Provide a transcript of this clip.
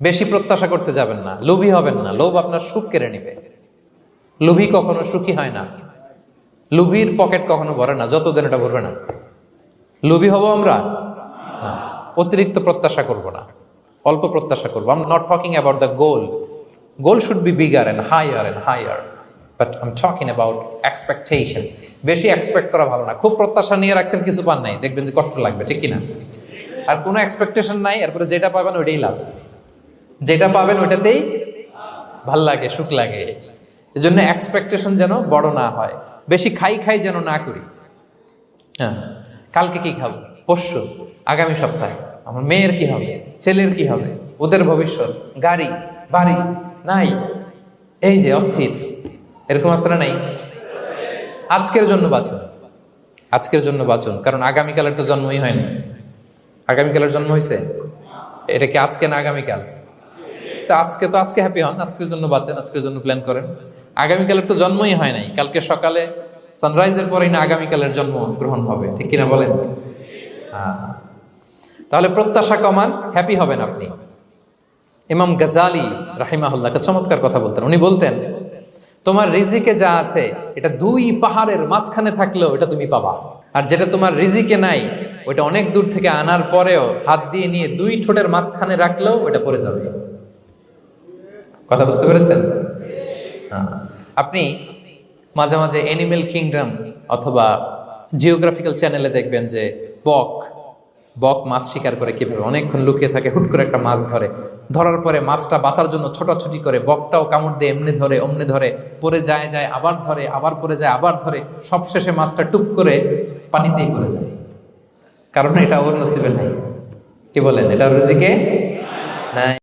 বেশি প্রত্যাশা করতে যাবেন না, লোভী হবেন না। লোভ আপনার সুখ কেড়ে নিবে। লোভী কখনো সুখী হয় না। লোভীর পকেট কখনো ভরে না, যতদিন এটা ভরবে না। লোভী হব আমরা না, অতিরিক্ত প্রত্যাশা করব না, অল্প প্রত্যাশা করবো। I am not talking about the goal. Goal should be bigger and higher, but I am talking about expectation. বেশি এক্সপেক্ট করা ভালো না। খুব প্রত্যাশা নিয়ে রাখছেন, কিছু পান নাই, দেখবেন যে কষ্ট লাগবে, ঠিক কিনা? আর কোনো এক্সপেকটেশন নাই, এরপরে যেটা পাবেন ওইটাই লাভ। যেটা পাবেন ওইটাতেই ভাল লাগে, সুখ লাগে। এই জন্য এক্সপেকটেশন যেন বড় না হয়, বেশি খাই যেন না করি। হ্যাঁ, কালকে কি খাবো, পরশু, আগামী সপ্তাহে আমার মেয়ের কি হবে, ছেলের কি হবে, ওদের ভবিষ্যৎ, গাড়ি বাড়ি নাই, এই যে অস্থির, এরকম আসলে নাই। আজকের জন্য বাঁচুন, আজকের জন্য বাঁচুন, কারণ আগামীকালের তো জন্মই হয়নি। আগামীকালের জন্ম হয়েছে, এটা কি আজকে না আগামীকাল? আজকে হ্যাপি হন, আজকের জন্য বাঁচেন, আজকের জন্য প্ল্যান করেন। আগামীকালের তো জন্মই হয় নাই। কালকে সকালে সানরাইজের পরেই না আগামীকালের জন্ম গ্রহণ হবে, ঠিক কিনা বলেন? তাহলে প্রত্যাশা কমান, হ্যাপি হবেন আপনি। ইমাম গাজালি রাহিমাহুল্লাহ একটা চমৎকার কথা বলতেন। উনি বলতেন, তোমার রিজিকে যা আছে এটা 2 পাহাড়ের মাঝখানে থাকলেও এটা তুমি পাবা, আর যেটা তোমার রিজিকে নাই ওইটা অনেক দূর থেকে আনার পরেও হাত দিয়ে নিয়ে 2 ঠোঁটের মাঝখানে রাখলেও ওইটা পড়ে যাবে। কথা বুঝতে পেরেছেন? আপনি মাঝে মাঝে অ্যানিমেল কিংডম অথবা জিওগ্রাফিক্যাল চ্যানেলে দেখবেন যে বক মাছ শিকার করে কিভাবে অনেকক্ষণ লুকিয়ে থাকে, হুট করে একটা মাছ ধরে, ধরার পরে মাছটা বাঁচার জন্য ছোটাছুটি করে, বকটাও কামড় দিয়ে এমনি ধরে অমনি ধরে, পরে যায় আবার ধরে, আবার পরে যায় আবার ধরে, সবশেষে মাছটা টুপ করে পানিতেই পড়ে যায়। কারণ এটা ওর নসিবে নাই। কি বলেন? এটা রিজিকে নাই।